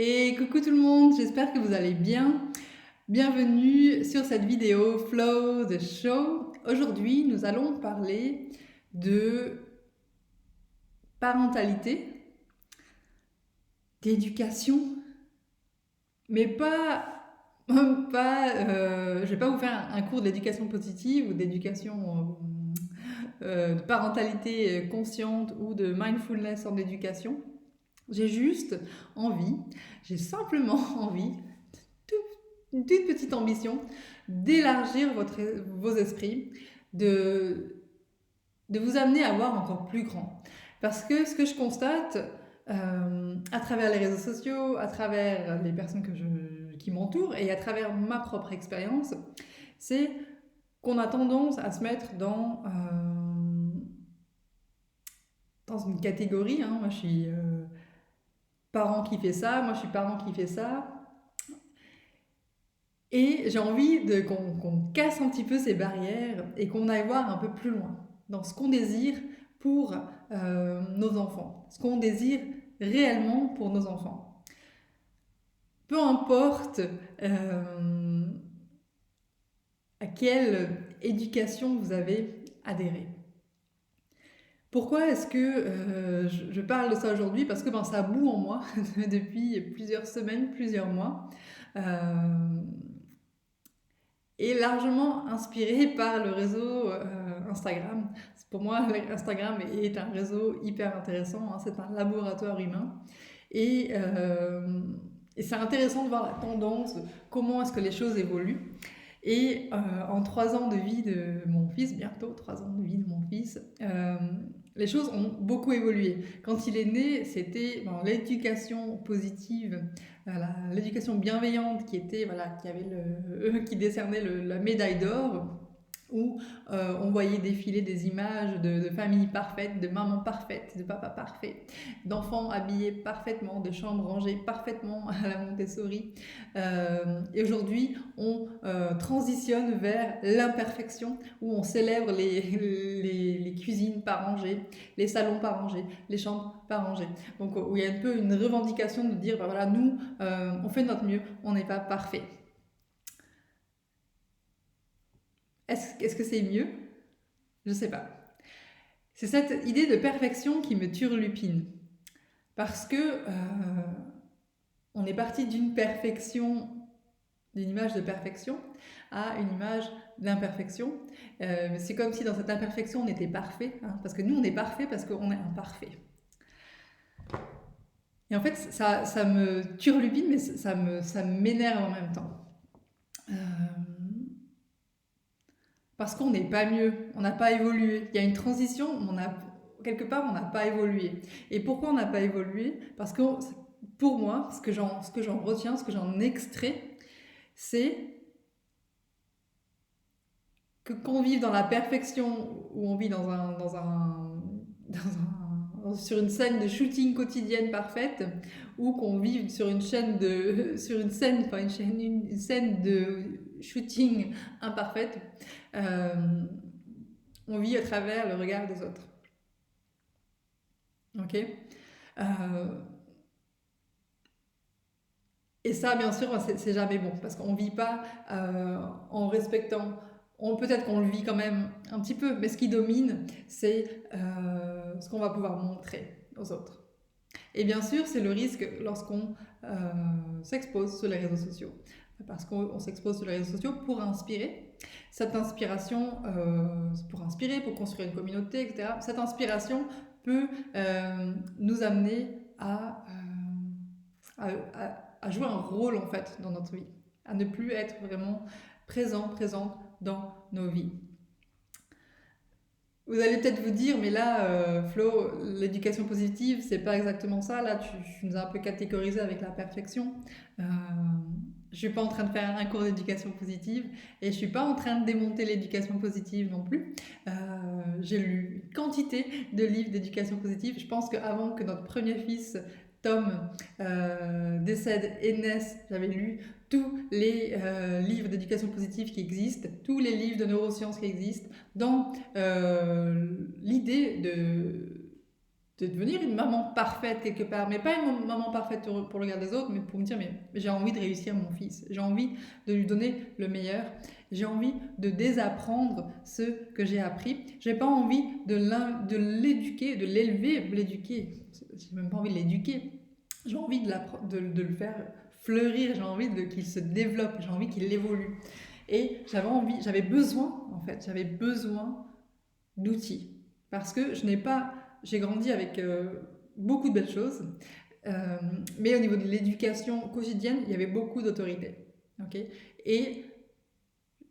Et coucou tout le monde, j'espère que vous allez bien. Bienvenue sur cette vidéo Flow the Show. Aujourd'hui, nous allons parler de parentalité, d'éducation, mais je vais pas vous faire un cours d'éducation positive ou d'éducation de parentalité consciente ou de mindfulness en éducation. J'ai juste envie, j'ai simplement envie, une toute petite ambition, d'élargir vos esprits, de vous amener à voir encore plus grand. Parce que ce que je constate à travers les réseaux sociaux, à travers les personnes qui m'entourent et à travers ma propre expérience, c'est qu'on a tendance à se mettre dans une catégorie. Moi, je suis parent qui fait ça, moi, je suis parent qui fait ça. Et j'ai envie qu'on casse un petit peu ces barrières et qu'on aille voir un peu plus loin dans ce qu'on désire pour nos enfants, ce qu'on désire réellement pour nos enfants. Peu importe à quelle éducation vous avez adhéré. Pourquoi est-ce que je parle de ça aujourd'hui? Parce que ça bout en moi depuis plusieurs semaines, plusieurs mois. Et largement inspiré par le réseau Instagram. Pour moi, Instagram est un réseau hyper intéressant, c'est un laboratoire humain. Et c'est intéressant de voir la tendance, comment est-ce que les choses évoluent. Et en 3 ans de vie de mon fils, bientôt 3 ans de vie de mon fils, les choses ont beaucoup évolué. Quand il est né, c'était l'éducation positive, l'éducation bienveillante qui décernait la médaille d'or, où on voyait défiler des images de familles parfaites, de mamans parfaites, de papas parfaits, d'enfants habillés parfaitement, de chambres rangées parfaitement à la Montessori. Et aujourd'hui, on transitionne vers l'imperfection, où on célèbre les cuisines pas rangées, les salons pas rangés, les chambres pas rangées. Donc où il y a un peu une revendication de dire, nous, on fait de notre mieux, on n'est pas parfait. Est-ce que c'est mieux? Je sais pas. C'est cette idée de perfection qui me turlupine. Parce que on est parti d'une image de perfection à une image d'imperfection. C'est comme si dans cette imperfection on était parfait, parce que nous on est parfait parce qu'on est imparfait. Et en fait ça me turlupine, mais ça m'énerve en même temps. Parce qu'on n'est pas mieux, on n'a pas évolué. Il y a une transition, quelque part on n'a pas évolué. Et pourquoi on n'a pas évolué? Parce que pour moi, ce que j'en retiens, ce que j'en extrais, c'est que qu'on vive dans la perfection, ou on vit sur une scène de shooting quotidienne parfaite, ou qu'on vive sur une scène de shooting imparfaite, on vit à travers le regard des autres. Ok. Et ça, bien sûr, c'est jamais bon, parce qu'on vit pas en respectant. Peut-être qu'on le vit quand même un petit peu, mais ce qui domine, c'est ce qu'on va pouvoir montrer aux autres. Et bien sûr, c'est le risque lorsqu'on s'expose sur les réseaux sociaux. Parce qu'on s'expose sur les réseaux sociaux pour inspirer. Cette inspiration, pour inspirer, pour construire une communauté, etc. Cette inspiration peut nous amener à jouer un rôle en fait dans notre vie, à ne plus être vraiment présente dans nos vies. Vous allez peut-être vous dire, mais là, Flo, l'éducation positive, c'est pas exactement ça. Là, tu nous as un peu catégorisé avec la perfection. Je suis pas en train de faire un cours d'éducation positive et je suis pas en train de démonter l'éducation positive non plus. J'ai lu une quantité de livres d'éducation positive. Je pense qu'avant que notre premier fils Tom décède et naisse, j'avais lu tous les livres d'éducation positive qui existent, tous les livres de neurosciences qui existent, dans l'idée de de devenir une maman parfaite quelque part, mais pas une maman parfaite pour le regard des autres, mais pour me dire, mais j'ai envie de réussir mon fils, j'ai envie de lui donner le meilleur, j'ai envie de désapprendre ce que j'ai appris, j'ai pas envie de l'éduquer, de l'éduquer, j'ai même pas envie de l'éduquer, j'ai envie de le faire fleurir, j'ai envie qu'il se développe, j'ai envie qu'il évolue. Et j'avais besoin d'outils, parce que j'ai grandi avec beaucoup de belles choses, mais au niveau de l'éducation quotidienne, il y avait beaucoup d'autorité. Okay, et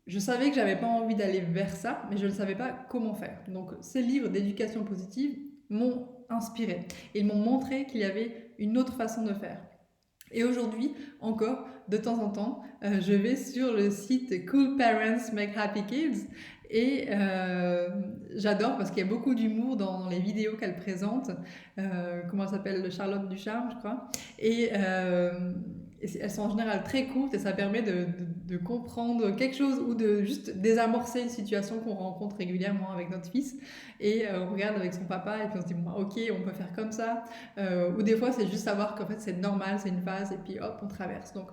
je savais que j'avais pas envie d'aller vers ça, mais je ne savais pas comment faire. Donc ces livres d'éducation positive m'ont inspiré. Ils m'ont montré qu'il y avait une autre façon de faire. Et aujourd'hui, encore, de temps en temps, je vais sur le site Cool Parents Make Happy Kids et j'adore parce qu'il y a beaucoup d'humour dans les vidéos qu'elle présente. Comment elle s'appelle? Charlotte Ducharme, je crois. Et elles sont en général très courtes et ça permet de comprendre quelque chose ou de juste désamorcer une situation qu'on rencontre régulièrement avec notre fils. Et on regarde avec son papa et puis on se dit, bon, ok, on peut faire comme ça. Ou des fois, c'est juste savoir qu'en fait, c'est normal, c'est une phase et puis hop, on traverse. Donc,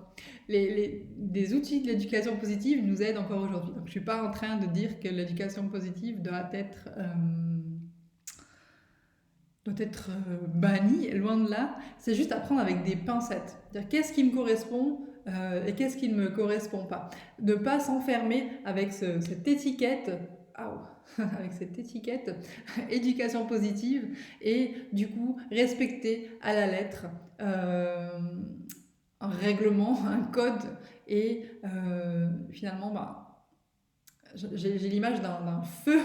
des outils de l'éducation positive nous aident encore aujourd'hui. Donc, je ne suis pas en train de dire que l'éducation positive doit être banni, loin de là. C'est juste apprendre avec des pincettes. Dire qu'est-ce qui me correspond et qu'est-ce qui ne me correspond pas. Ne pas s'enfermer avec cette étiquette, avec cette étiquette éducation positive et du coup respecter à la lettre un règlement, un code et finalement j'ai l'image d'un feu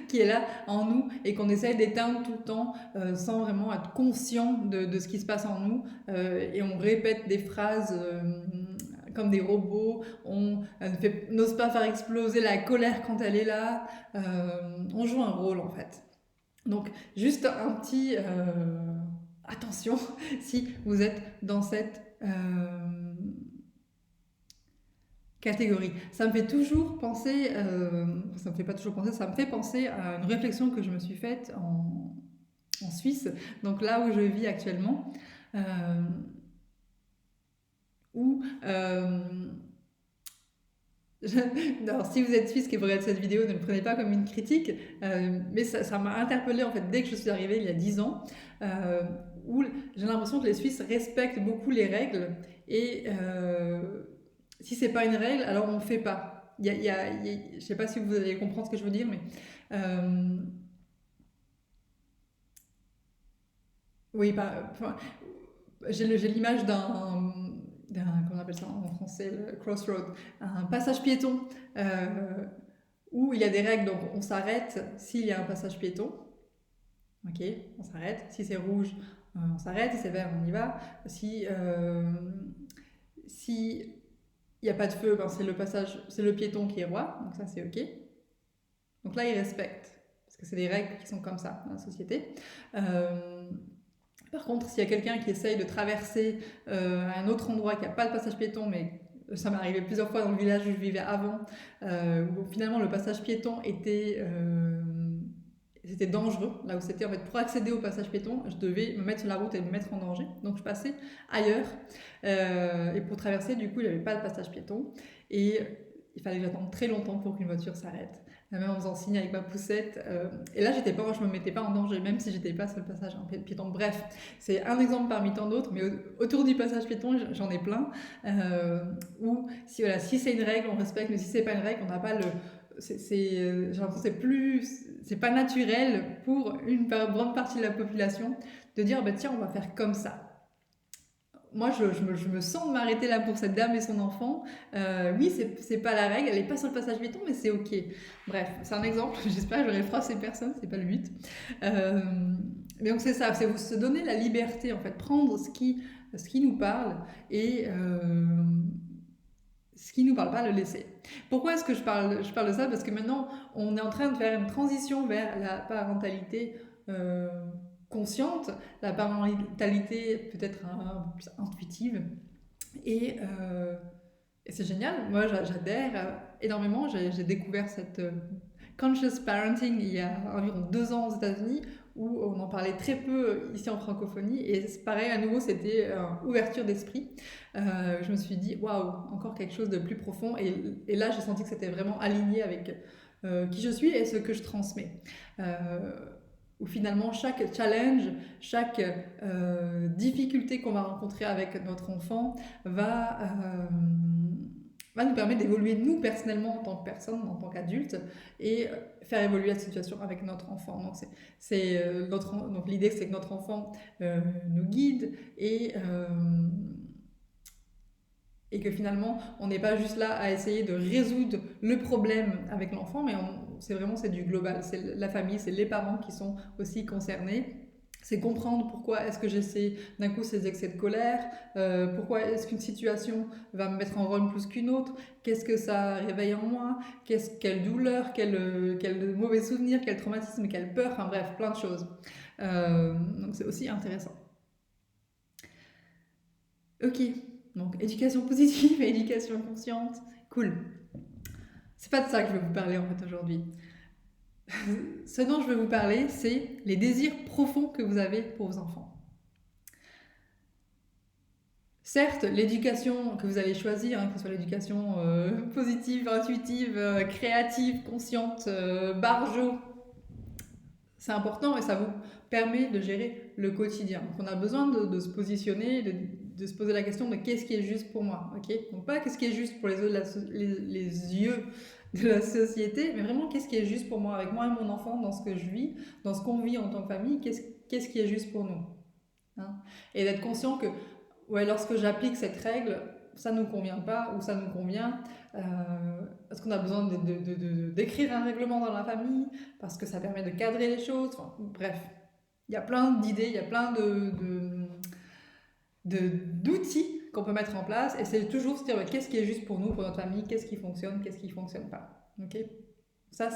qui est là en nous et qu'on essaye d'éteindre tout le temps sans vraiment être conscient de ce qui se passe en nous et on répète des phrases comme des robots, on n'ose pas faire exploser la colère quand elle est là, on joue un rôle en fait. Donc juste un petit attention si vous êtes dans cette catégorie. Ça me fait toujours penser, ça me fait pas toujours penser, ça me fait penser à une réflexion que je me suis faite en Suisse, donc là où je vis actuellement, où alors, si vous êtes suisse qui regarde cette vidéo, ne le prenez pas comme une critique, mais ça m'a interpellée en fait dès que je suis arrivée il y a 10 ans, où j'ai l'impression que les Suisses respectent beaucoup les règles et si c'est pas une règle, alors on ne fait pas. Je ne sais pas si vous allez comprendre ce que je veux dire, mais oui, j'ai l'image comment on appelle ça en français, le crossroad, un passage piéton où il y a des règles, donc on s'arrête s'il y a un passage piéton. Ok, on s'arrête. Si c'est rouge, on s'arrête. Si c'est vert, on y va. Si il n'y a pas de feu, c'est le piéton qui est roi, donc ça c'est ok. Donc là, ils respectent, parce que c'est des règles qui sont comme ça dans la société. Par contre, s'il y a quelqu'un qui essaye de traverser un autre endroit qui n'a pas de passage piéton, mais ça m'est arrivé plusieurs fois dans le village où je vivais avant, où finalement le passage piéton c'était dangereux, là où c'était en fait pour accéder au passage piéton, je devais me mettre sur la route et me mettre en danger, donc je passais ailleurs et pour traverser du coup il n'y avait pas de passage piéton et il fallait que j'attende très longtemps pour qu'une voiture s'arrête, même en faisant signe avec ma poussette et là je me mettais pas en danger même si j'étais pas sur le passage piéton. Bref, c'est un exemple parmi tant d'autres, mais autour du passage piéton j'en ai plein où si c'est une règle on respecte, mais si c'est pas une règle on n'a pas j'ai l'impression que c'est pas naturel pour une grande partie de la population de dire bah tiens on va faire comme ça. Moi je me sens de m'arrêter là pour cette dame et son enfant. Oui c'est pas la règle, elle est pas sur le passage piéton mais c'est ok. Bref, c'est un exemple, j'espère que j'aurai froissé personne, c'est pas le but. Mais donc c'est ça, c'est se donner la liberté en fait, prendre ce qui nous parle et ce qui ne nous parle pas, le laisser. Pourquoi est-ce que je parle de ça? Parce que maintenant, on est en train de faire une transition vers la parentalité consciente, la parentalité peut-être un peu plus intuitive. Et c'est génial. Moi, j'adhère énormément. J'ai découvert cette conscious parenting il y a environ 2 ans aux États-Unis, où on en parlait très peu ici en francophonie, et c'est pareil, à nouveau, c'était ouverture d'esprit. Je me suis dit, waouh, encore quelque chose de plus profond, et là, j'ai senti que c'était vraiment aligné avec qui je suis et ce que je transmets. Où finalement, chaque challenge, chaque difficulté qu'on va rencontrer avec notre enfant va nous permettre d'évoluer nous personnellement en tant que personne, en tant qu'adulte, et faire évoluer la situation avec notre enfant. Donc l'idée, c'est que notre enfant nous guide et que finalement, on n'est pas juste là à essayer de résoudre le problème avec l'enfant, mais c'est du global. C'est la famille, c'est les parents qui sont aussi concernés. C'est comprendre pourquoi est-ce que j'essaie d'un coup ces excès de colère, pourquoi est-ce qu'une situation va me mettre en rôle plus qu'une autre, qu'est-ce que ça réveille en moi, quelle douleur, quel mauvais souvenir, quel traumatisme, quelle peur, enfin bref, plein de choses. Donc c'est aussi intéressant. Ok, donc éducation positive et éducation consciente, cool. C'est pas de ça que je vais vous parler en fait aujourd'hui. Ce dont je vais vous parler, c'est les désirs profonds que vous avez pour vos enfants. Certes, l'éducation que vous allez choisir, que ce soit l'éducation positive, intuitive, créative, consciente, barjo, c'est important et ça vous permet de gérer le quotidien. Donc on a besoin de se positionner, de se poser la question de qu'est-ce qui est juste pour moi, ok? Donc pas qu'est-ce qui est juste pour les yeux de la société, mais vraiment qu'est-ce qui est juste pour moi, avec moi et mon enfant, dans ce que je vis, dans ce qu'on vit en tant que famille, qu'est-ce qui est juste pour nous, hein? Et d'être conscient que ouais, lorsque j'applique cette règle, ça ne nous convient pas ou ça nous convient. Est-ce qu'on a besoin d'écrire un règlement dans la famille parce que ça permet de cadrer les choses, enfin, bref, il y a plein d'idées, il y a plein d'outils qu'on peut mettre en place et c'est toujours se dire ouais, qu'est-ce qui est juste pour nous, pour notre famille, qu'est-ce qui fonctionne, qu'est-ce qui ne fonctionne pas. Okay, ça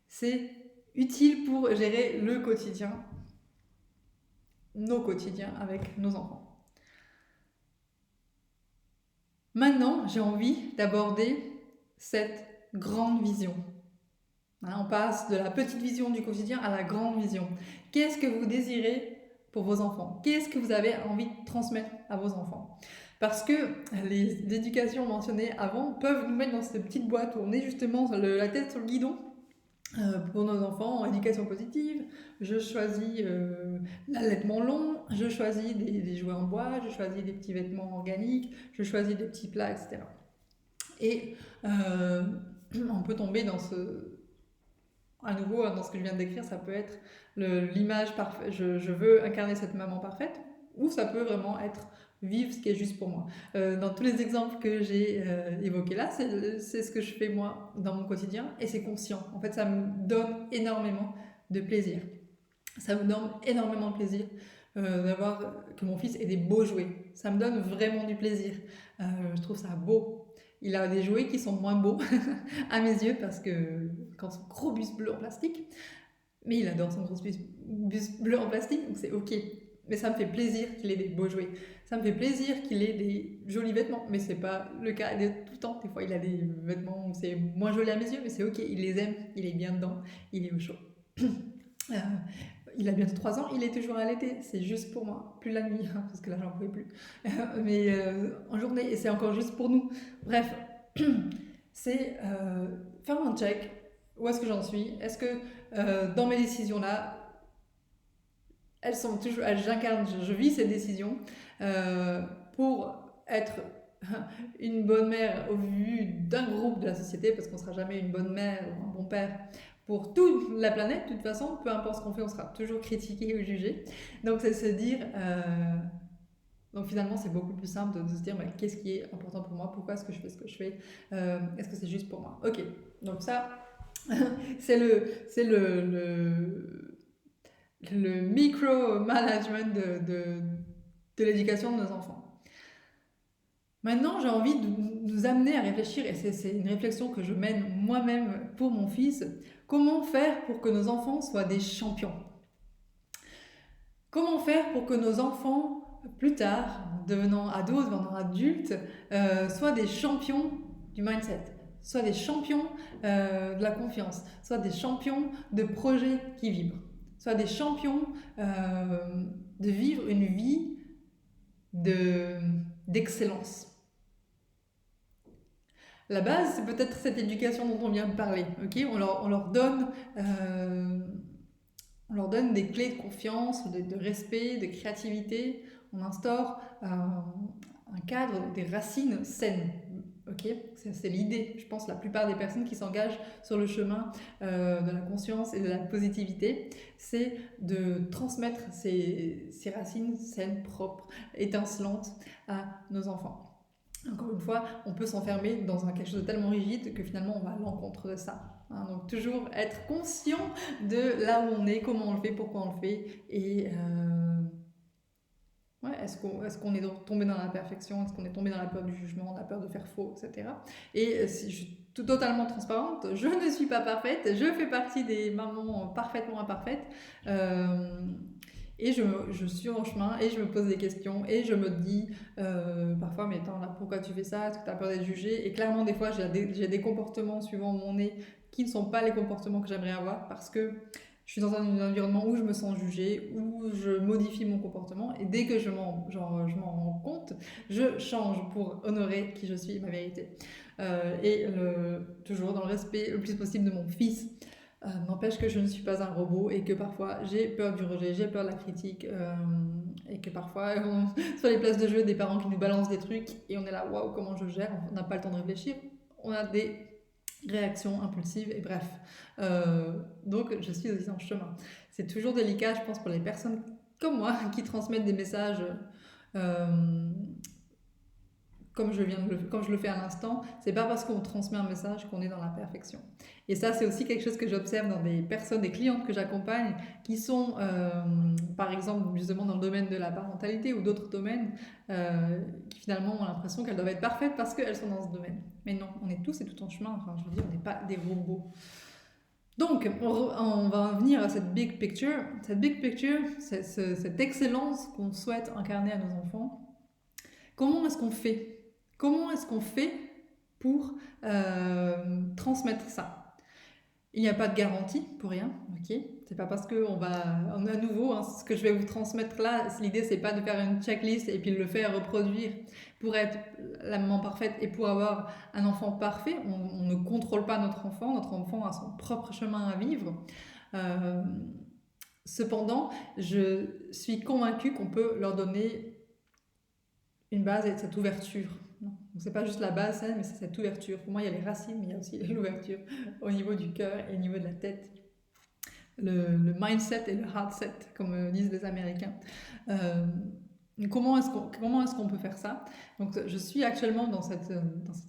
c'est utile pour gérer le quotidien, nos quotidiens avec nos enfants. Maintenant, j'ai envie d'aborder cette grande vision. On passe de la petite vision du quotidien à la grande vision. Qu'est-ce que vous désirez pour vos enfants? Qu'est-ce que vous avez envie de transmettre à vos enfants? Parce que les éducations mentionnées avant peuvent nous mettre dans cette petite boîte où on est justement la tête sur le guidon. Pour nos enfants, en éducation positive, je choisis l'allaitement long, je choisis des jouets en bois, je choisis des petits vêtements organiques, je choisis des petits plats, etc. Et on peut tomber à nouveau, dans ce que je viens de décrire, ça peut être l'image parfaite, je veux incarner cette maman parfaite, ou ça peut vraiment être vivre ce qui est juste pour moi. Dans tous les exemples que j'ai évoqués là, c'est ce que je fais moi dans mon quotidien et c'est conscient. En fait, ça me donne énormément de plaisir. Ça me donne énormément de plaisir d'avoir que mon fils ait des beaux jouets. Ça me donne vraiment du plaisir. Je trouve ça beau. Il a des jouets qui sont moins beaux à mes yeux parce que quand son gros bus bleu en plastique, mais il adore son gros bus bleu en plastique, donc c'est ok. Mais ça me fait plaisir qu'il ait des beaux jouets. Ça me fait plaisir qu'il ait des jolis vêtements, mais c'est pas le cas tout le temps. Des fois, il a des vêtements où c'est moins joli à mes yeux, mais c'est ok. Il les aime, il est bien dedans, il est au chaud. Il a bientôt 3 ans, il est toujours allaité. C'est juste pour moi, plus la nuit, parce que là, j'en pouvais plus. Mais en journée, et c'est encore juste pour nous. Bref, c'est faire un check. Où est-ce que j'en suis? Est-ce que dans mes décisions là, j'incarne, je vis ces décisions pour être une bonne mère au vu d'un groupe de la société, parce qu'on ne sera jamais une bonne mère ou un bon père pour toute la planète, de toute façon, peu importe ce qu'on fait, on sera toujours critiqué ou jugé. Donc c'est se dire, donc finalement c'est beaucoup plus simple de se dire bah, qu'est-ce qui est important pour moi, pourquoi est-ce que je fais ce que je fais, est-ce que c'est juste pour moi? Ok, donc ça c'est le micro-management de l'éducation de nos enfants. Maintenant, j'ai envie de nous amener à réfléchir, et c'est une réflexion que je mène moi-même pour mon fils, comment faire pour que nos enfants soient des champions? Comment faire pour que nos enfants, plus tard, devenant ados, devenant adultes, soient des champions du mindset, soient des champions de la confiance, soient des champions de projets qui vibrent, soient des champions de vivre une vie d'excellence. La base, c'est peut-être cette éducation dont on vient de parler. Okay, on leur donne des clés de confiance, de respect, de créativité. On instaure un cadre, des racines saines. Okay, c'est l'idée, je pense, la plupart des personnes qui s'engagent sur le chemin de la conscience et de la positivité, c'est de transmettre ces racines saines, propres, étincelantes à nos enfants. Encore une fois, on peut s'enfermer dans quelque chose de tellement rigide que finalement on va à l'encontre de ça. Hein, donc toujours être conscient de là où on est, comment on le fait, pourquoi on le fait, et ouais, est-ce qu'on est tombé dans la perfection, est-ce qu'on est tombé dans la peur du jugement, la peur de faire faux, etc. Et si je suis totalement transparente, je ne suis pas parfaite, je fais partie des mamans parfaitement imparfaites. Et je suis en chemin et je me pose des questions et je me dis parfois, mais attends, là, pourquoi tu fais ça? Est-ce que tu as peur d'être jugée? Et clairement, des fois, j'ai des comportements suivant où on est qui ne sont pas les comportements que j'aimerais avoir parce que je suis dans un environnement où je me sens jugée, où je modifie mon comportement et dès que je m'en rends compte, je change pour honorer qui je suis, ma vérité. Et toujours dans le respect le plus possible de mon fils. N'empêche que je ne suis pas un robot et que parfois j'ai peur du rejet, j'ai peur de la critique et que parfois sur les places de jeu des parents qui nous balancent des trucs et on est là waouh comment je gère, on n'a pas le temps de réfléchir, on a des réactions impulsives et bref. Donc je suis aussi en chemin. C'est toujours délicat je pense pour les personnes comme moi qui transmettent des messages comme je le fais à l'instant, c'est pas parce qu'on transmet un message qu'on est dans la perfection. Et ça, c'est aussi quelque chose que j'observe dans des personnes, des clientes que j'accompagne, qui sont, par exemple, justement dans le domaine de la parentalité ou d'autres domaines, qui finalement ont l'impression qu'elles doivent être parfaites parce qu'elles sont dans ce domaine. Mais non, on est tous et tout en chemin. Enfin, je veux dire, on n'est pas des robots. Donc, on va en venir à cette big picture. Cette big picture, c'est cette excellence qu'on souhaite incarner à nos enfants. Comment est-ce qu'on fait? Comment est-ce qu'on fait pour transmettre ça? Il n'y a pas de garantie pour rien, ok? C'est pas parce qu'on va, à nouveau, hein, ce que je vais vous transmettre là, l'idée c'est pas de faire une checklist et puis de le faire reproduire pour être la maman parfaite et pour avoir un enfant parfait. On ne contrôle pas notre enfant a son propre chemin à vivre. Cependant, je suis convaincue qu'on peut leur donner une base et cette ouverture. Donc c'est pas juste la base, mais c'est cette ouverture. Pour moi, il y a les racines, mais il y a aussi l'ouverture au niveau du cœur et au niveau de la tête. Le mindset et le heart set, comme disent les Américains. Comment est-ce qu'on peut faire ça? Donc je suis actuellement dans cette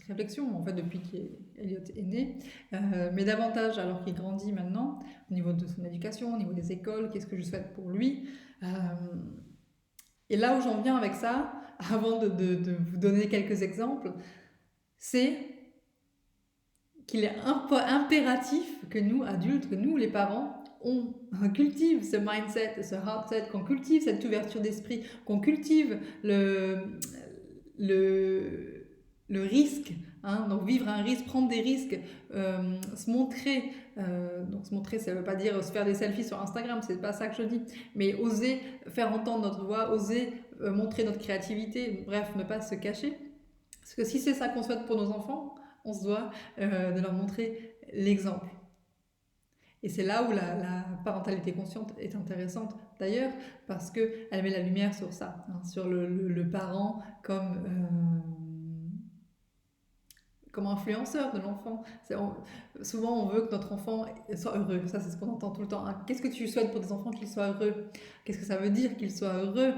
réflexion, en fait, depuis qu'Eliot est né, mais davantage alors qu'il grandit maintenant, au niveau de son éducation, au niveau des écoles, qu'est-ce que je souhaite pour lui. Et là où j'en viens avec ça, avant de vous donner quelques exemples, c'est qu'il est impératif que nous, adultes, que nous, les parents, on cultive ce mindset, ce heart set, qu'on cultive cette ouverture d'esprit, qu'on cultive le risque, hein, donc vivre un risque, prendre des risques, se montrer, donc se montrer, ça ne veut pas dire se faire des selfies sur Instagram, c'est pas ça que je dis, mais oser faire entendre notre voix, oser montrer notre créativité, bref, ne pas se cacher. Parce que si c'est ça qu'on souhaite pour nos enfants, on se doit de leur montrer l'exemple. Et c'est là où la parentalité consciente est intéressante d'ailleurs, parce qu'elle met la lumière sur ça, hein, sur le parent comme influenceur de l'enfant. Souvent, on veut que notre enfant soit heureux. Ça, c'est ce qu'on entend tout le temps. Qu'est-ce que tu souhaites pour tes enfants qu'ils soient heureux? Qu'est-ce que ça veut dire qu'ils soient heureux?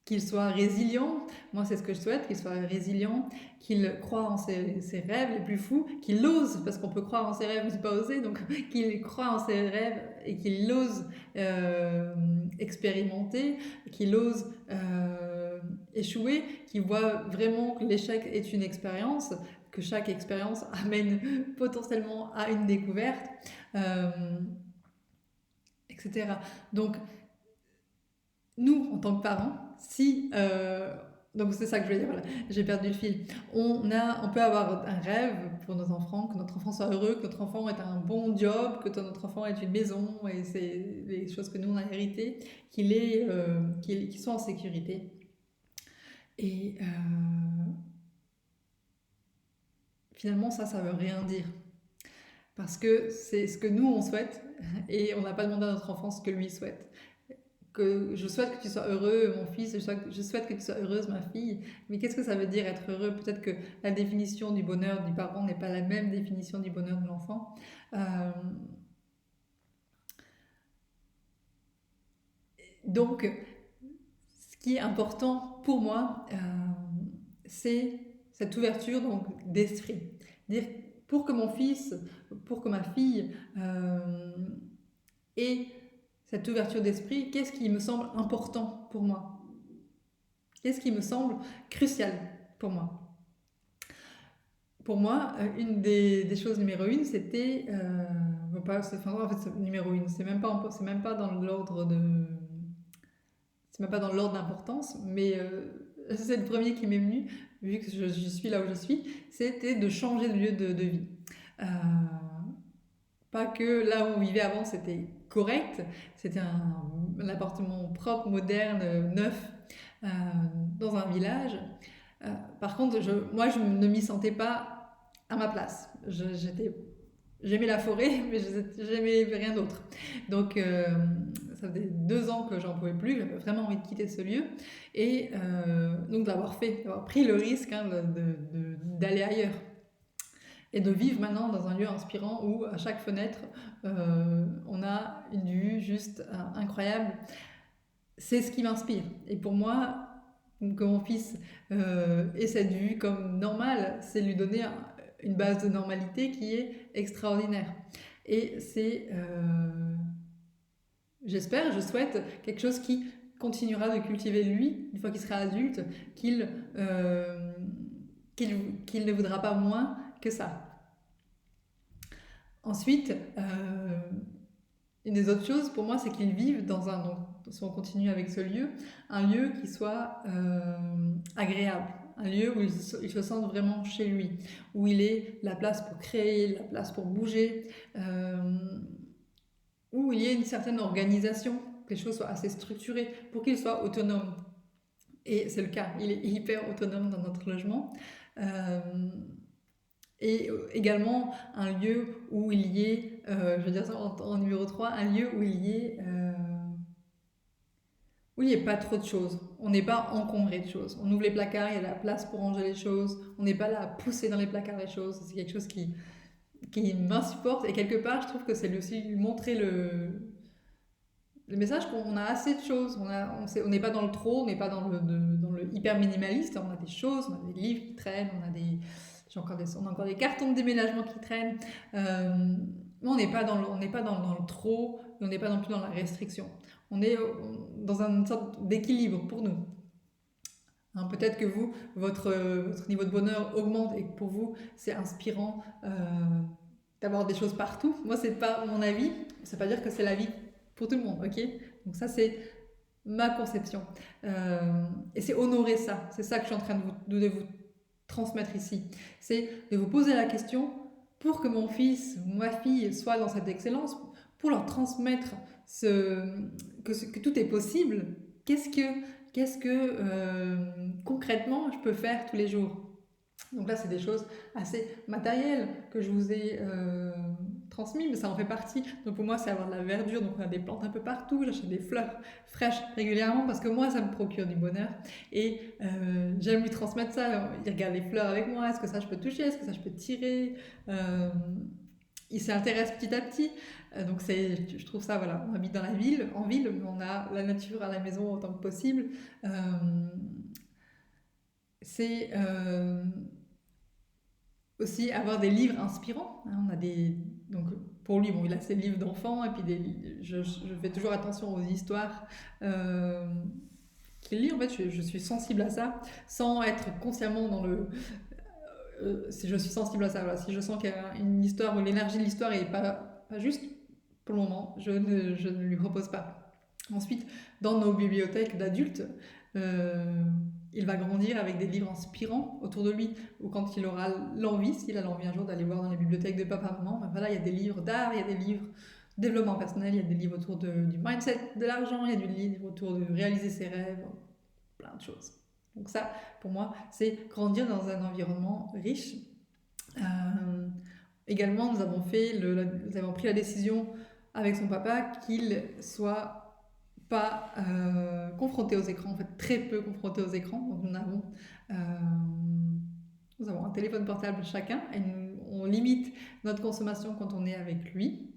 Qu'il soit résilient, moi c'est ce que je souhaite, qu'il soit résilient, qu'il croit en ses rêves les plus fous, qu'il ose, parce qu'on peut croire en ses rêves mais c'est pas oser, donc qu'il croit en ses rêves et qu'il ose expérimenter, qu'il ose échouer, qu'il voit vraiment que l'échec est une expérience, que chaque expérience amène potentiellement à une découverte, etc. Donc nous, en tant que parents, si Donc c'est ça que je veux dire, voilà, j'ai perdu le fil. On peut avoir un rêve pour nos enfants, que notre enfant soit heureux, que notre enfant ait un bon job, que notre enfant ait une maison, et c'est les choses que nous on a héritées, qu'il soit en sécurité. Et finalement ça veut rien dire. Parce que c'est ce que nous on souhaite, et on n'a pas demandé à notre enfant ce que lui souhaite. Que je souhaite que tu sois heureux, mon fils, je souhaite que tu sois heureuse, ma fille. Mais qu'est-ce que ça veut dire être heureux? Peut-être que la définition du bonheur du parent n'est pas la même définition du bonheur de l'enfant. Euh, donc, ce qui est important pour moi, c'est cette ouverture donc, d'esprit. Dire, pour que mon fils, pour que ma fille ait cette ouverture d'esprit, qu'est-ce qui me semble important pour moi? Qu'est-ce qui me semble crucial pour moi? Pour moi, une des choses numéro une, c'était... en fait, c'est numéro une, c'est même pas dans l'ordre de... C'est même pas dans l'ordre d'importance, mais c'est le premier qui m'est venu, vu que je suis là où je suis, c'était de changer de lieu de vie. Euh, Pas que là où on vivait avant, c'était correct, c'était un appartement propre, moderne, neuf, euh, dans un village. Euh, Par contre, moi, je ne m'y sentais pas à ma place. J'aimais la forêt, mais j'aimais rien d'autre. Donc, ça faisait 2 ans que j'en pouvais plus. J'avais vraiment envie de quitter ce lieu. Et donc, d'avoir pris le risque d'aller ailleurs. Et de vivre maintenant dans un lieu inspirant où, à chaque fenêtre, on a une vue juste incroyable. C'est ce qui m'inspire. Et pour moi, que mon fils ait cette vue comme normale, c'est lui donner une base de normalité qui est extraordinaire. Et c'est, j'espère, je souhaite quelque chose qui continuera de cultiver lui, une fois qu'il sera adulte, euh, qu'il ne voudra pas moins que ça. Ensuite, une des autres choses pour moi, c'est qu'ils vivent dans donc si on continue avec ce lieu, un lieu qui soit agréable, un lieu où il se sente vraiment chez lui, où il est la place pour créer, la place pour bouger, où il y ait une certaine organisation, que les choses soient assez structurées pour qu'il soit autonome. Et c'est le cas, il est hyper autonome dans notre logement. Et également un lieu où il y ait, je veux dire ça en numéro 3, un lieu où il n'y ait pas trop de choses. On n'est pas encombré de choses. On ouvre les placards, il y a la place pour ranger les choses. On n'est pas là à pousser dans les placards les choses. C'est quelque chose qui m'insupporte. Et quelque part, je trouve que c'est aussi montrer le message qu'on a assez de choses. On n'est pas dans le trop, on n'est pas dans le hyper minimaliste. On a des choses, on a des livres qui traînent, on a encore des cartons de déménagement qui traînent. Mais on n'est pas dans le trop, et on n'est pas non plus dans la restriction. On est dans une sorte d'équilibre pour nous. Hein, peut-être que vous, votre niveau de bonheur augmente et que pour vous, c'est inspirant d'avoir des choses partout. Moi, c'est pas mon avis. Ça ne veut pas dire que c'est la vie pour tout le monde, ok? Donc ça, c'est ma conception. Et c'est honorer ça. C'est ça que je suis en train de vous transmettre ici. C'est de vous poser la question pour que mon fils, ma fille soit dans cette excellence, pour leur transmettre que tout est possible. Qu'est-ce que concrètement je peux faire tous les jours? Donc là, c'est des choses assez matérielles que je vous ai transmises, mais ça en fait partie. Donc pour moi, c'est avoir de la verdure. Donc on a des plantes un peu partout. J'achète des fleurs fraîches régulièrement parce que moi, ça me procure du bonheur. Et j'aime lui transmettre ça. Il regarde les fleurs avec moi. Est-ce que ça, je peux toucher? Est-ce que ça, je peux tirer? Il s'intéresse petit à petit. Donc je trouve ça, voilà, on habite dans en ville, mais on a la nature à la maison autant que possible. C'est aussi avoir des livres inspirants. Hein, donc pour lui, bon, il a ses livres d'enfants et puis je fais toujours attention aux histoires qu'il lit. En fait, je suis sensible à ça sans être consciemment dans le... si je suis sensible à ça, voilà. Si je sens qu'il y a une histoire où l'énergie de l'histoire est pas juste, pour le moment, je ne lui propose pas. Ensuite, dans nos bibliothèques d'adultes, Il va grandir avec des livres inspirants autour de lui, ou quand il aura l'envie, s'il a l'envie un jour d'aller voir dans les bibliothèques de papa-maman, ben voilà, il y a des livres d'art, il y a des livres de développement personnel, il y a des livres autour du mindset de l'argent, il y a des livres autour de réaliser ses rêves, plein de choses. Donc ça, pour moi, c'est grandir dans un environnement riche. Également, nous avons pris la décision avec son papa qu'il soit pas confronté aux écrans, en fait très peu confronté aux écrans. Donc nous avons un téléphone portable chacun et on limite notre consommation quand on est avec lui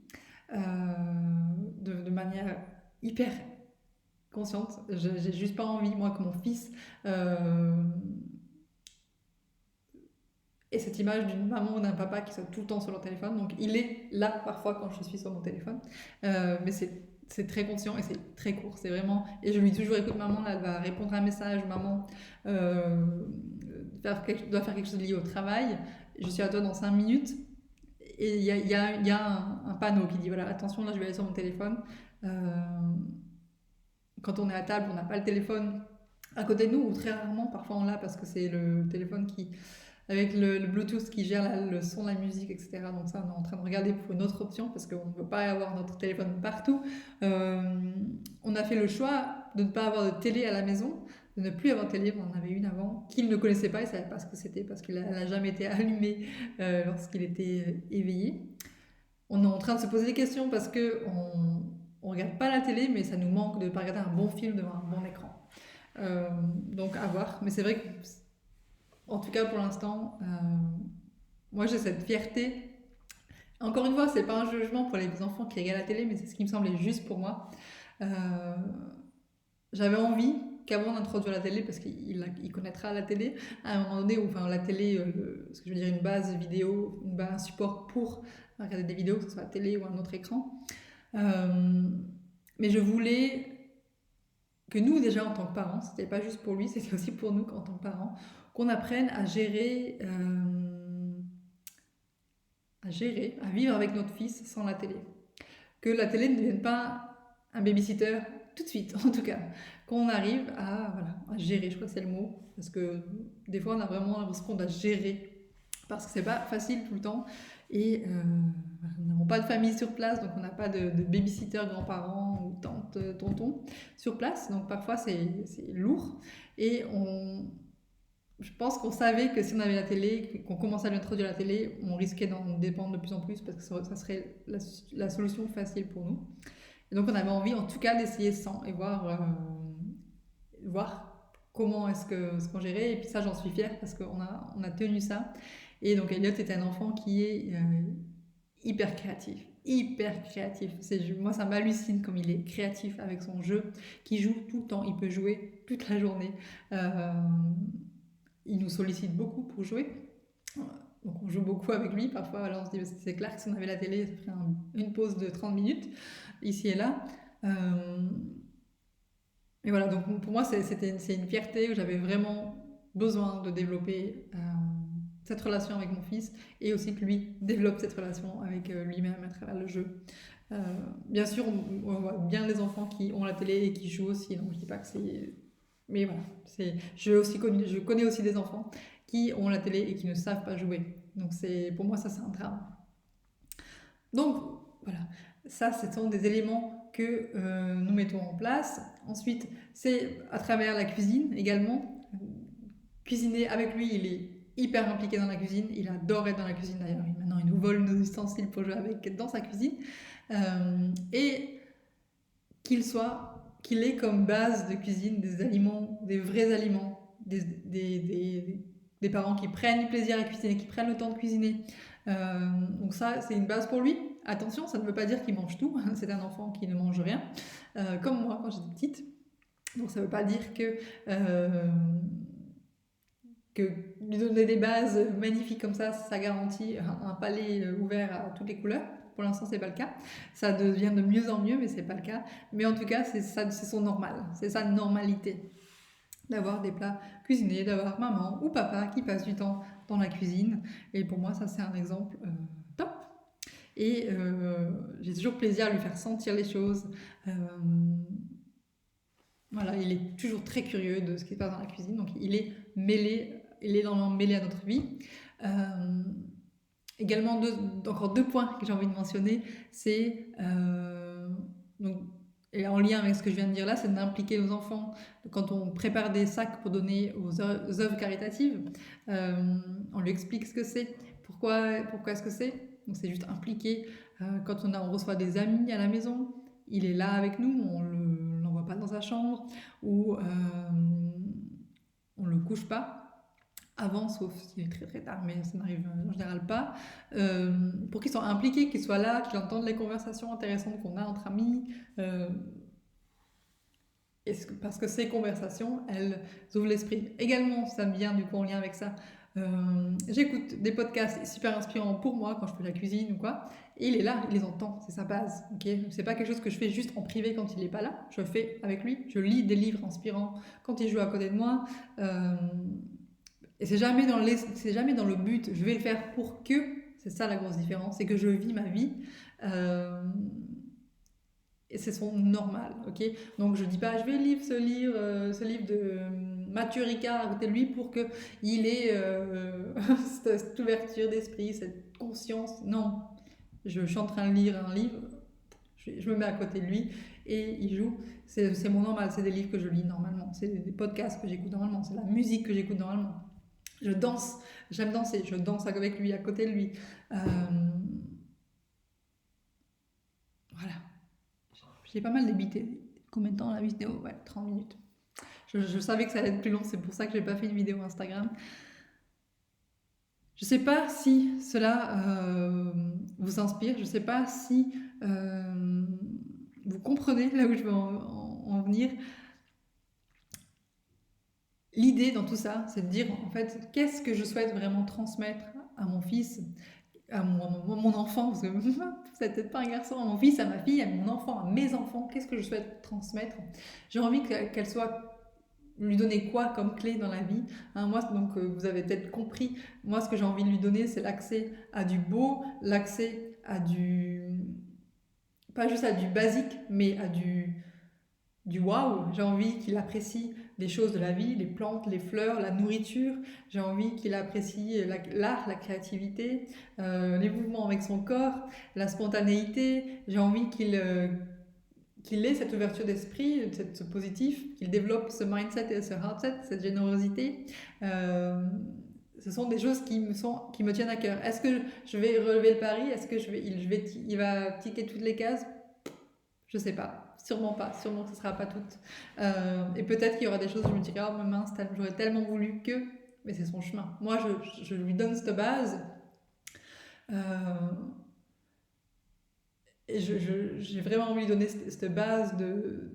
de manière hyper consciente. J'ai juste pas envie, moi, que mon fils ait cette image d'une maman ou d'un papa qui soit tout le temps sur leur téléphone. Donc il est là parfois quand je suis sur mon téléphone, mais c'est très conscient et c'est très court. C'est vraiment. Et je lui dis toujours, écoute, maman, là, elle va répondre à un message, maman doit faire quelque chose lié au travail. Je suis à toi dans 5 minutes. Et il y a un panneau qui dit voilà, attention, là je vais aller sur mon téléphone. Quand on est à table, on n'a pas le téléphone à côté de nous, ou très rarement, parfois on l'a parce que c'est le téléphone qui, avec le Bluetooth qui gère le son, la musique, etc. Donc ça, on est en train de regarder pour une autre option parce qu'on ne veut pas avoir notre téléphone partout. On a fait le choix de ne pas avoir de télé à la maison, de ne plus avoir de télé. On en avait une avant qu'il ne connaissait pas, il ne savait pas ce que c'était parce qu'elle n'a jamais été allumée lorsqu'il était éveillé. On est en train de se poser des questions parce qu'on ne regarde pas la télé, mais ça nous manque de ne pas regarder un bon film devant un bon écran. Donc à voir, mais c'est vrai que en tout cas pour l'instant moi j'ai cette fierté. Encore une fois, c'est pas un jugement pour les enfants qui regardent la télé, mais c'est ce qui me semblait juste pour moi. J'avais envie qu'avant d'introduire la télé, parce qu'il connaîtra la télé à un moment donné, ou enfin la télé, ce que je veux dire, une base vidéo, un support pour regarder des vidéos, que ce soit la télé ou un autre écran. Mais je voulais que nous, déjà en tant que parents, c'était pas juste pour lui, c'était aussi pour nous en tant que parents, qu'on apprenne à gérer, à vivre avec notre fils sans la télé. Que la télé ne devienne pas un babysitter tout de suite, en tout cas. Qu'on arrive à gérer, je crois que c'est le mot, parce que des fois on a vraiment l'impression qu'on doit gérer, parce que c'est pas facile tout le temps, et nous n'avons pas de famille sur place, donc on n'a pas de babysitter, grands-parents ou tante, tonton sur place, donc parfois c'est lourd, et je pense qu'on savait que si on avait la télé, qu'on commençait à lui introduire la télé, on risquait d'en dépendre de plus en plus parce que ça serait la solution facile pour nous. Et donc on avait envie en tout cas d'essayer sans et voir comment est-ce qu'on gérait. Et puis ça, j'en suis fière parce qu'on a tenu ça. Et donc Elliot est un enfant qui est hyper créatif. Hyper créatif. Moi, ça m'hallucine comme il est créatif avec son jeu, qui joue tout le temps. Il peut jouer toute la journée. Il nous sollicite beaucoup pour jouer. Donc on joue beaucoup avec lui. Parfois, alors on se dit, c'est clair que si on avait la télé, ça ferait une pause de 30 minutes, ici et là. Et voilà, donc pour moi, c'est une fierté où j'avais vraiment besoin de développer cette relation avec mon fils et aussi que lui développe cette relation avec lui-même à travers le jeu. Bien sûr, on voit bien les enfants qui ont la télé et qui jouent aussi, donc je dis pas que c'est... Mais voilà, je connais aussi des enfants qui ont la télé et qui ne savent pas jouer. Donc pour moi, ça c'est un drame. Donc voilà, ça ce sont des éléments que nous mettons en place. Ensuite, c'est à travers la cuisine également. Cuisiner avec lui, il est hyper impliqué dans la cuisine, il adore être dans la cuisine d'ailleurs, maintenant il nous vole nos ustensiles pour jouer avec dans sa cuisine. Et qu'il ait comme base de cuisine des aliments, des vrais aliments, des parents qui prennent du plaisir à cuisiner, qui prennent le temps de cuisiner. Donc ça, c'est une base pour lui. Attention, ça ne veut pas dire qu'il mange tout, c'est un enfant qui ne mange rien, comme moi quand j'étais petite. Donc ça ne veut pas dire que lui donner des bases magnifiques comme ça garantit un palais ouvert à toutes les couleurs. Pour l'instant, c'est pas le cas. Ça devient de mieux en mieux, mais c'est pas le cas. Mais en tout cas, c'est son normal. C'est sa normalité. D'avoir des plats cuisinés, d'avoir maman ou papa qui passe du temps dans la cuisine. Et pour moi, ça, c'est un exemple top. Et j'ai toujours plaisir à lui faire sentir les choses. Voilà, il est toujours très curieux de ce qui se passe dans la cuisine, donc il est mêlé, il est énormément mêlé à notre vie. Euh, Également, encore deux points que j'ai envie de mentionner, c'est donc, et en lien avec ce que je viens de dire là, c'est d'impliquer nos enfants quand on prépare des sacs pour donner aux œuvres caritatives. On lui explique ce que c'est, pourquoi est-ce que c'est. Donc c'est juste impliqué. Quand on reçoit des amis à la maison, il est là avec nous, on ne l'envoie pas dans sa chambre ou on ne le couche pas avant, sauf s'il est très très tard, mais ça n'arrive en général pas, pour qu'ils soient impliqués, qu'ils soient là, qu'ils entendent les conversations intéressantes qu'on a entre amis, euh, parce que ces conversations, elles ouvrent l'esprit. Également, ça me vient du coup en lien avec ça. J'écoute des podcasts super inspirants pour moi quand je fais la cuisine ou quoi, et il est là, il les entend, c'est sa base. Okay, c'est pas quelque chose que je fais juste en privé quand il n'est pas là, je le fais avec lui. Je lis des livres inspirants quand il joue à côté de moi. Et c'est jamais dans le but, je vais le faire pour que, c'est ça la grosse différence, c'est que je vis ma vie. Euh, et c'est son normal, ok. Donc je dis pas, je vais lire ce livre de Mathieu Ricard à côté de lui pour que il ait cette ouverture d'esprit, cette conscience. Non, je suis en train de lire un livre, je me mets à côté de lui et il joue. C'est mon normal, c'est des livres que je lis normalement, c'est des podcasts que j'écoute normalement, c'est la musique que j'écoute normalement. Je danse, j'aime danser, je danse avec lui, à côté de lui. Euh, voilà, j'ai pas mal débité. Combien de temps la vidéo? Ouais, 30 minutes. Je savais que ça allait être plus long, c'est pour ça que j'ai pas fait une vidéo Instagram. Je sais pas si cela vous inspire, je sais pas si vous comprenez là où je veux en venir. L'idée dans tout ça, c'est de dire en fait, qu'est-ce que je souhaite vraiment transmettre à mon fils, à mon enfant, parce que c'est peut-être pas un garçon, à mon fils, à ma fille, à mon enfant, à mes enfants, qu'est-ce que je souhaite transmettre. J'ai envie qu'elle soit, lui donner quoi comme clé dans la vie, hein. Moi, donc vous avez peut-être compris, moi ce que j'ai envie de lui donner, c'est l'accès à du beau, l'accès à du, pas juste à du basique, mais à du waouh. J'ai envie qu'il apprécie des choses de la vie, les plantes, les fleurs, la nourriture. J'ai envie qu'il apprécie l'art, la créativité, les mouvements avec son corps, la spontanéité. J'ai envie qu'il ait cette ouverture d'esprit, ce positif, qu'il développe ce mindset et ce heartset, cette générosité. Euh, Ce sont des choses qui me tiennent à cœur. Est-ce que je vais relever le pari? Est-ce que il va ticker toutes les cases? Je sais pas, sûrement pas, sûrement que ce sera pas tout. Et peut-être qu'il y aura des choses où je me dirai, oh mince, j'aurais tellement voulu que, mais c'est son chemin. Moi, je lui donne cette base, euh, et j'ai vraiment envie de lui donner cette base de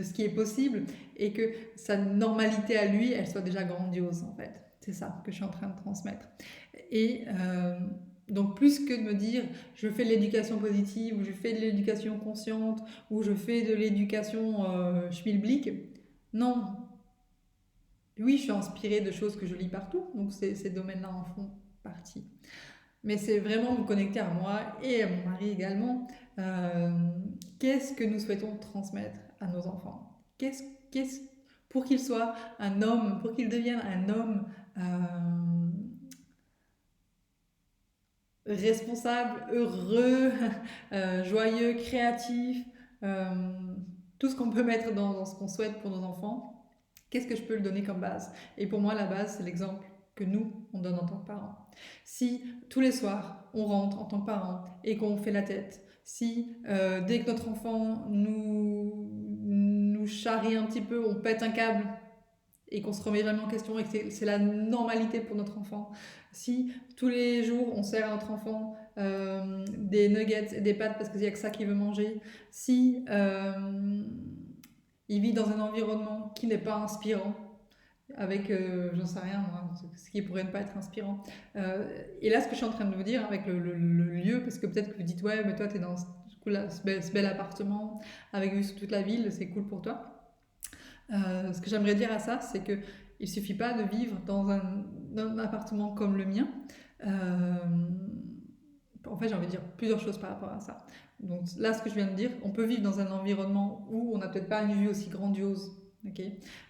ce qui est possible, et que sa normalité à lui, elle soit déjà grandiose en fait. C'est ça que je suis en train de transmettre. Et donc plus que de me dire je fais de l'éducation positive ou je fais de l'éducation consciente ou je fais de l'éducation schmilblick, non. Oui, je suis inspirée de choses que je lis partout, donc ces domaines-là en font partie. Mais c'est vraiment me connecter à moi et à mon mari également. Euh, Qu'est-ce que nous souhaitons transmettre à nos enfants? Qu'est-ce, pour qu'il soit un homme, pour qu'il devienne un homme responsable, heureux, joyeux, créatif, euh, tout ce qu'on peut mettre dans ce qu'on souhaite pour nos enfants, qu'est-ce que je peux lui donner comme base? Et pour moi, la base, c'est l'exemple que nous, on donne en tant que parents. Si tous les soirs, on rentre en tant que parents et qu'on fait la tête, si dès que notre enfant nous charrie un petit peu, on pète un câble et qu'on se remet jamais en question et que c'est la normalité pour notre enfant. Si tous les jours on sert à notre enfant des nuggets et des pâtes parce qu'il n'y a que ça qu'il veut manger, si il vit dans un environnement qui n'est pas inspirant, avec, j'en sais rien, moi, ce qui pourrait ne pas être inspirant. Et là, ce que je suis en train de vous dire avec le lieu, parce que peut-être que vous dites, ouais, mais toi, t'es dans ce bel appartement, avec vue sur toute la ville, c'est cool pour toi. Ce que j'aimerais dire à ça, c'est qu'il ne suffit pas de vivre dans un appartement comme le mien. En fait, j'ai envie de dire plusieurs choses par rapport à ça. Donc là, ce que je viens de dire, on peut vivre dans un environnement où on n'a peut-être pas une vue aussi grandiose, ok.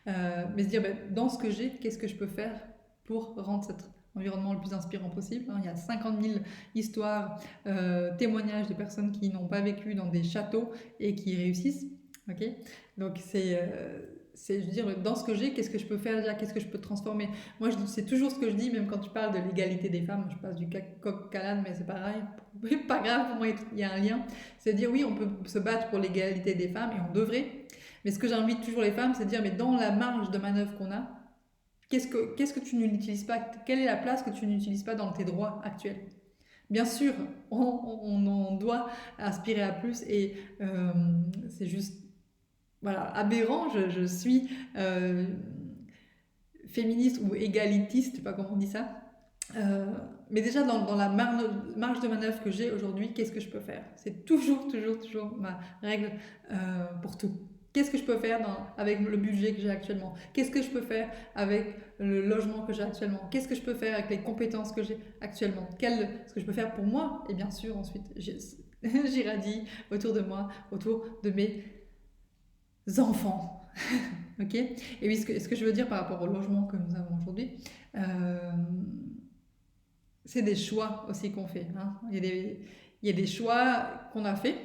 Mais se dire, ben, dans ce que j'ai, qu'est-ce que je peux faire pour rendre cet environnement le plus inspirant possible, hein. Il y a 50 000 histoires, témoignages de personnes qui n'ont pas vécu dans des châteaux et qui réussissent, ok. Donc c'est, je veux dire, dans ce que j'ai, qu'est-ce que je peux faire déjà, qu'est-ce que je peux transformer. Moi, c'est toujours ce que je dis, même quand tu parles de l'égalité des femmes, je passe du coq à l'âne, mais c'est pareil, pas grave, pour moi, il y a un lien. C'est dire, oui, on peut se battre pour l'égalité des femmes, et on devrait, mais ce que j'invite toujours les femmes, c'est de dire, mais dans la marge de manœuvre qu'on a, qu'est-ce que tu n'utilises pas? Quelle est la place que tu n'utilises pas dans tes droits actuels? Bien sûr, on doit aspirer à plus, et c'est juste voilà, aberrant. Je suis féministe ou égalitiste, je sais pas comment on dit ça. Mais déjà, dans la marge de manœuvre que j'ai aujourd'hui, qu'est-ce que je peux faire? C'est toujours ma règle pour tout. Qu'est-ce que je peux faire avec le budget que j'ai actuellement? Qu'est-ce que je peux faire avec le logement que j'ai actuellement? Qu'est-ce que je peux faire avec les compétences que j'ai actuellement? Ce que je peux faire pour moi? Et bien sûr, ensuite, j'irradie autour de moi, autour de mes enfants. Ok. Et oui, ce que je veux dire par rapport au logement que nous avons aujourd'hui, c'est des choix aussi qu'on fait, hein. Il y a des choix qu'on a fait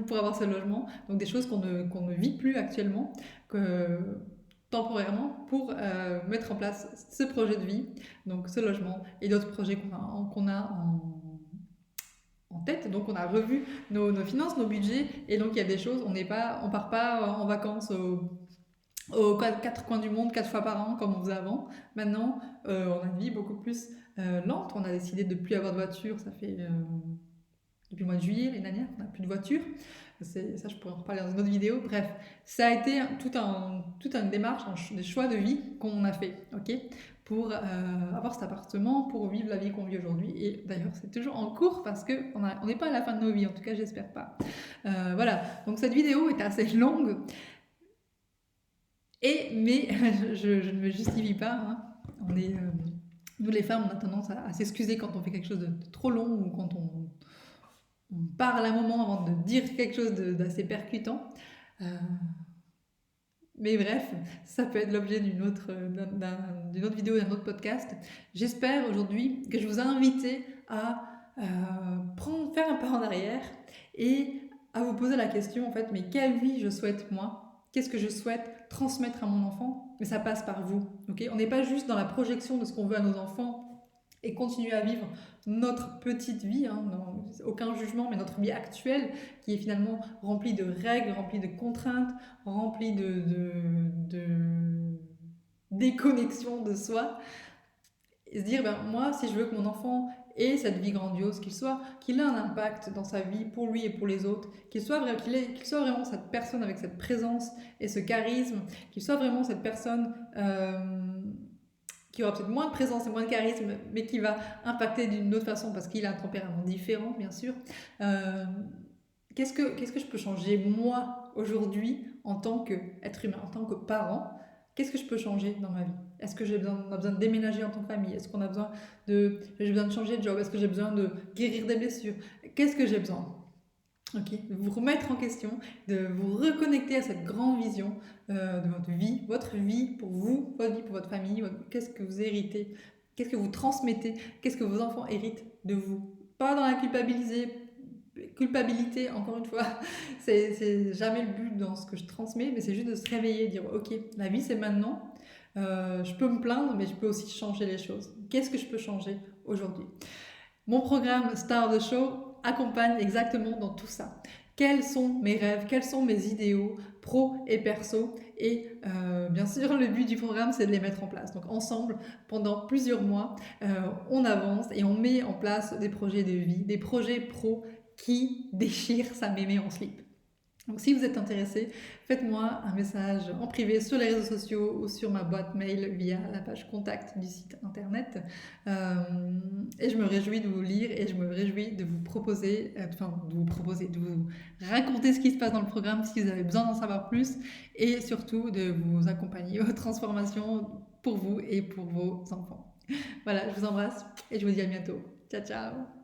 pour avoir ce logement, donc des choses qu'on ne vit plus actuellement, temporairement, pour mettre en place ce projet de vie, donc ce logement, et d'autres projets qu'on a en tête. Donc on a revu nos finances, nos budgets, et donc il y a des choses, on part pas en vacances aux quatre coins du monde 4 fois par an comme on faisait avant. Maintenant, on a une vie beaucoup plus lente. On a décidé de ne plus avoir de voiture, ça fait depuis le mois de juillet l'année dernière, on n'a plus de voiture. Ça, je pourrais en reparler dans une autre vidéo. Bref, ça a été toute une démarche, des choix de vie qu'on a fait, ok, pour avoir cet appartement, pour vivre la vie qu'on vit aujourd'hui. Et d'ailleurs, c'est toujours en cours parce qu'on n'est pas à la fin de nos vies, en tout cas, j'espère pas. Voilà, donc cette vidéo est assez longue. Mais je ne me justifie pas, hein. Nous les femmes, on a tendance à s'excuser quand on fait quelque chose de trop long, ou quand on parle un moment avant de dire quelque chose d'assez percutant. Mais bref, ça peut être l'objet d'une autre vidéo, d'un autre podcast. J'espère aujourd'hui que je vous ai invité à faire un pas en arrière et à vous poser la question, en fait, mais quelle vie je souhaite moi? Qu'est-ce que je souhaite transmettre à mon enfant? Mais ça passe par vous, ok? On n'est pas juste dans la projection de ce qu'on veut à nos enfants et continuer à vivre notre petite vie, hein, aucun jugement, mais notre vie actuelle qui est finalement remplie de règles, remplie de contraintes, remplie de déconnexion de soi. Et se dire, ben, moi, si je veux que mon enfant ait cette vie grandiose, qu'il ait un impact dans sa vie pour lui et pour les autres, qu'il soit vraiment cette personne avec cette présence et ce charisme, qu'il soit vraiment cette personne qui aura peut-être moins de présence et moins de charisme, mais qui va impacter d'une autre façon parce qu'il a un tempérament différent, bien sûr. Qu'est-ce que je peux changer moi aujourd'hui en tant qu'être humain, en tant que parent? Qu'est-ce que je peux changer dans ma vie? Est-ce que on a besoin de déménager en tant que famille? Est-ce qu'on a besoin j'ai besoin de changer de job? Est-ce que j'ai besoin de guérir des blessures? Qu'est-ce que j'ai besoin? Ok, de vous remettre en question, de vous reconnecter à cette grande vision de votre vie pour vous, votre vie pour votre famille. Qu'est-ce que vous héritez? Qu'est-ce que vous transmettez? Qu'est-ce que vos enfants héritent de vous? Pas dans la culpabilité, encore une fois, c'est jamais le but dans ce que je transmets, mais c'est juste de se réveiller et dire ok, la vie c'est maintenant, je peux me plaindre, mais je peux aussi changer les choses. Qu'est-ce que je peux changer aujourd'hui? Mon programme Star of the Show accompagne exactement dans tout ça. Quels sont mes rêves, quels sont mes idéaux pro et perso, et bien sûr le but du programme c'est de les mettre en place. Donc ensemble, pendant plusieurs mois, on avance et on met en place des projets de vie, des projets pro qui déchirent sa mémé en slip. Donc si vous êtes intéressé, faites-moi un message en privé sur les réseaux sociaux ou sur ma boîte mail via la page contact du site internet. Et je me réjouis de vous lire et je me réjouis de vous proposer, de vous raconter ce qui se passe dans le programme si vous avez besoin d'en savoir plus, et surtout de vous accompagner aux transformations pour vous et pour vos enfants. Voilà, je vous embrasse et je vous dis à bientôt. Ciao, ciao!